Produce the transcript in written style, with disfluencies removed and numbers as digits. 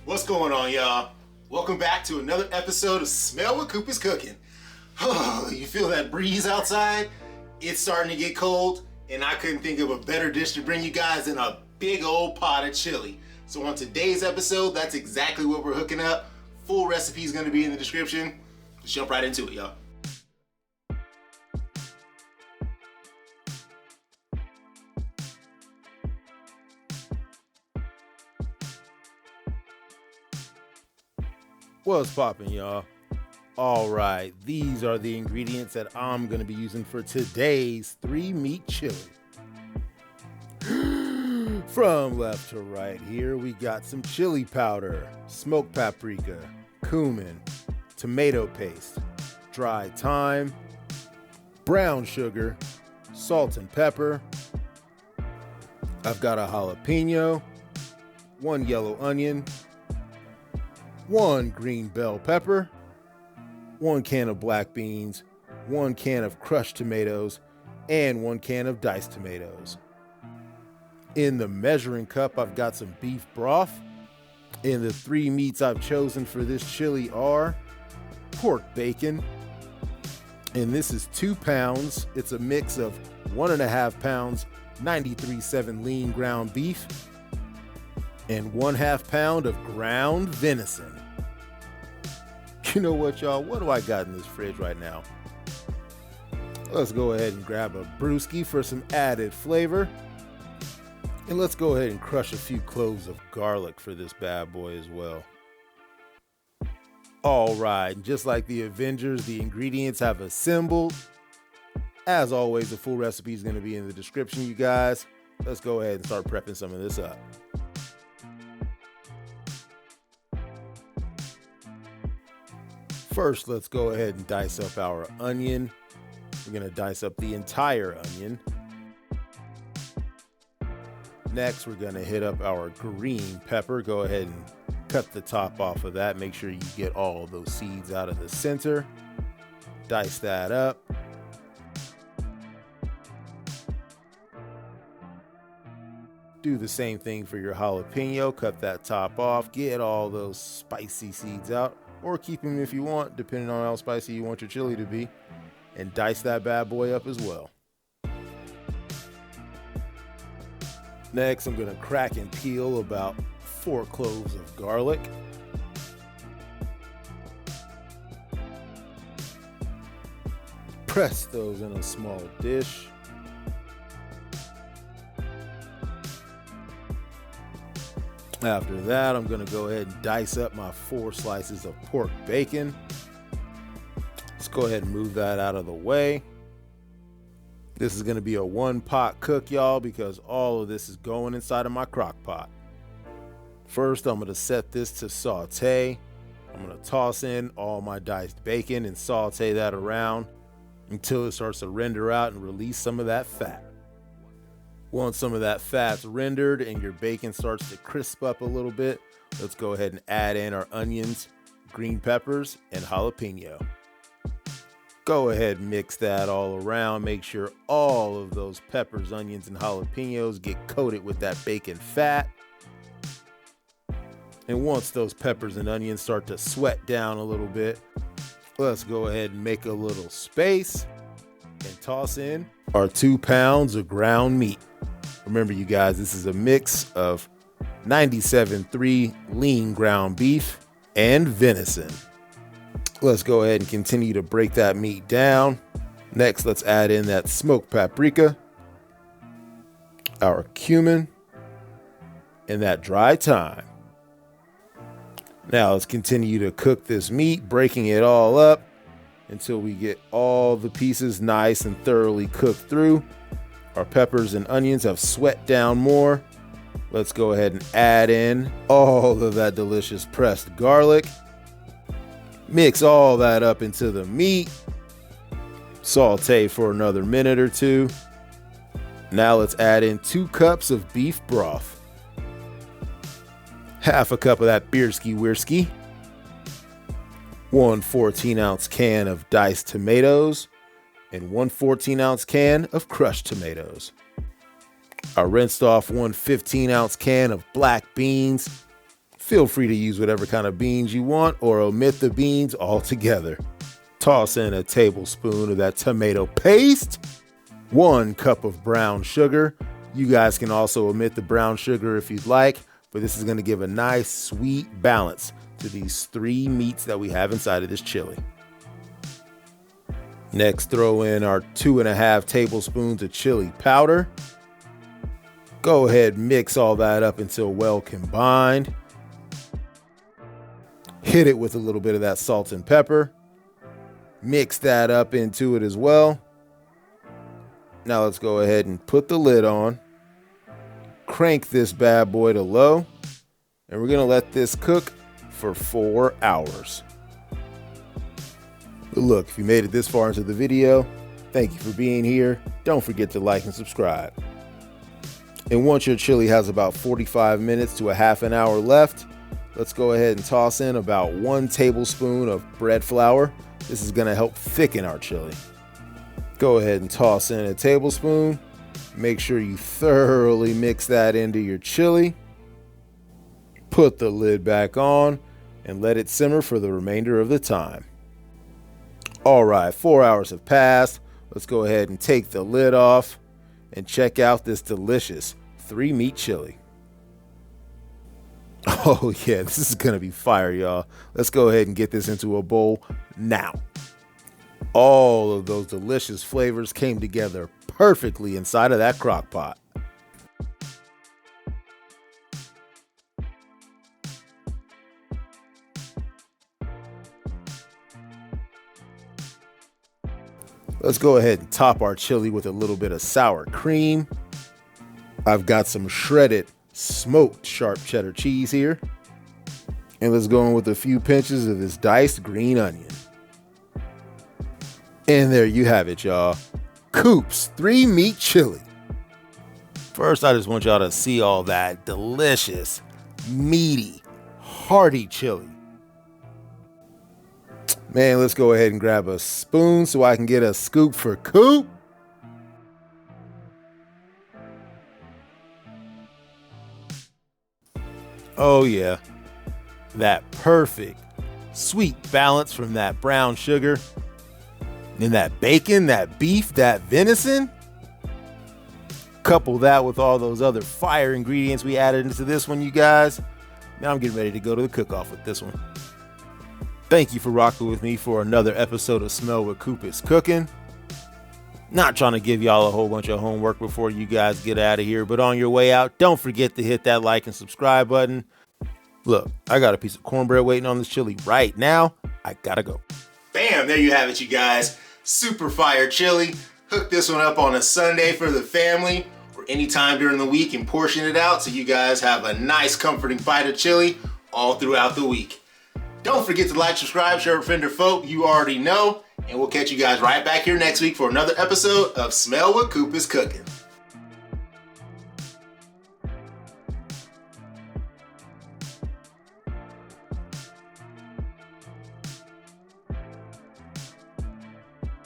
What's going on, y'all? Welcome back to another episode of Smell What Coop is Cooking. Oh, you feel that breeze outside? It's starting to get cold, and I couldn't think of a better dish to bring you guys than a big old pot of chili. So on today's episode, that's exactly what we're hooking up. Full recipe is going to be in the description. Let's jump right into it, y'all. What's poppin', y'all? All right, these are the ingredients that I'm gonna be using for today's 3-meat chili. From left to right here, we got some chili powder, smoked paprika, cumin, tomato paste, dry thyme, brown sugar, salt and pepper. I've got a jalapeno, 1 yellow onion, 1 green bell pepper, 1 can of black beans, 1 can of crushed tomatoes, and 1 can of diced tomatoes. In the measuring cup, I've got some beef broth. And the 3 meats I've chosen for this chili are pork bacon. And this is 2 pounds. It's a mix of 1.5 pounds 93.7 lean ground beef and 1/2 pound of ground venison. You know what, y'all? What do I got in this fridge right now? Let's go ahead and grab a brewski for some added flavor. And let's go ahead and crush a few cloves of garlic for this bad boy as well. All right, just like the Avengers, the ingredients have assembled. As always, the full recipe is going to be in the description, you guys. Let's go ahead and start prepping some of this up. First, let's go ahead and dice up our onion. We're going to dice up the entire onion. Next, we're going to hit up our green pepper. Go ahead and cut the top off of that. Make sure you get all of those seeds out of the center. Dice that up. Do the same thing for your jalapeno. Cut that top off. Get all those spicy seeds out. Or keep them if you want, depending on how spicy you want your chili to be. And dice that bad boy up as well. Next, I'm going to crack and peel about 4 cloves of garlic. Press those in a small dish. After that, I'm going to go ahead and dice up my 4 slices of pork bacon. Let's go ahead and move that out of the way. This is going to be a 1-pot cook, y'all, because all of this is going inside of my crock pot. First, I'm going to set this to saute. I'm going to toss in all my diced bacon and saute that around until it starts to render out and release some of that fat. Once some of that fat's rendered and your bacon starts to crisp up a little bit, let's go ahead and add in our onions, green peppers, and jalapeno. Go ahead and mix that all around. Make sure all of those peppers, onions, and jalapenos get coated with that bacon fat. And once those peppers and onions start to sweat down a little bit, let's go ahead and make a little space and toss in our 2 pounds of ground meat. Remember, you guys, this is a mix of 97.3 lean ground beef and venison. Let's go ahead and continue to break that meat down. Next, let's add in that smoked paprika, our cumin, and that dry thyme. Now let's continue to cook this meat, breaking it all up until we get all the pieces nice and thoroughly cooked through. Our peppers and onions have sweat down more. Let's go ahead and add in all of that delicious pressed garlic. Mix all that up into the meat. Saute for another minute or 2. Now let's add in 2 cups of beef broth. Half a cup of that beerski-weirski. 1 14-ounce can of diced tomatoes. And 1 14-ounce can of crushed tomatoes. I rinsed off 1 15-ounce can of black beans, Feel free to use whatever kind of beans you want or omit the beans altogether. Toss in a tablespoon of that tomato paste, 1 cup of brown sugar. You guys can also omit the brown sugar if you'd like, but this is going to give a nice sweet balance to these 3 meats that we have inside of this chili. Next, throw in our 2.5 tablespoons of chili powder. Go ahead, mix all that up until well combined. Hit it with a little bit of that salt and pepper. Mix that up into it as well. Now let's go ahead and put the lid on. Crank this bad boy to low. And we're going to let this cook for 4 hours. But look, if you made it this far into the video, thank you for being here. Don't forget to like and subscribe. And once your chili has about 45 minutes to a half an hour left, let's go ahead and toss in about 1 tablespoon of bread flour. This is going to help thicken our chili. Go ahead and toss in a tablespoon. Make sure you thoroughly mix that into your chili. Put the lid back on and let it simmer for the remainder of the time. All right, 4 hours have passed. Let's go ahead and take the lid off and check out this delicious 3-meat chili. Oh yeah, this is gonna be fire, y'all. Let's go ahead and get this into a bowl now. All of those delicious flavors came together perfectly inside of that crock pot. Let's go ahead and top our chili with a little bit of sour cream. I've got some shredded smoked sharp cheddar cheese here. And let's go in with a few pinches of this diced green onion. And there you have it, y'all. Coop's 3-meat chili. First, I just want y'all to see all that delicious, meaty, hearty chili. Man, let's go ahead and grab a spoon so I can get a scoop for Coop. Oh yeah, that perfect sweet balance from that brown sugar and that bacon, that beef, that venison. Couple that with all those other fire ingredients we added into this one, you guys. Now I'm getting ready to go to the cook-off with this one. Thank you for rocking with me for another episode of Smell What Coop is Cooking. Not trying to give y'all a whole bunch of homework before you guys get out of here, but on your way out, don't forget to hit that like and subscribe button. Look, I got a piece of cornbread waiting on this chili right now. I gotta go. Bam, there you have it, you guys. Super fire chili. Hook this one up on a Sunday for the family or anytime during the week and portion it out so you guys have a nice comforting bite of chili all throughout the week. Don't forget to like, subscribe, share with friend or folk, you already know. And we'll catch you guys right back here next week for another episode of Smell What Coop is Cooking.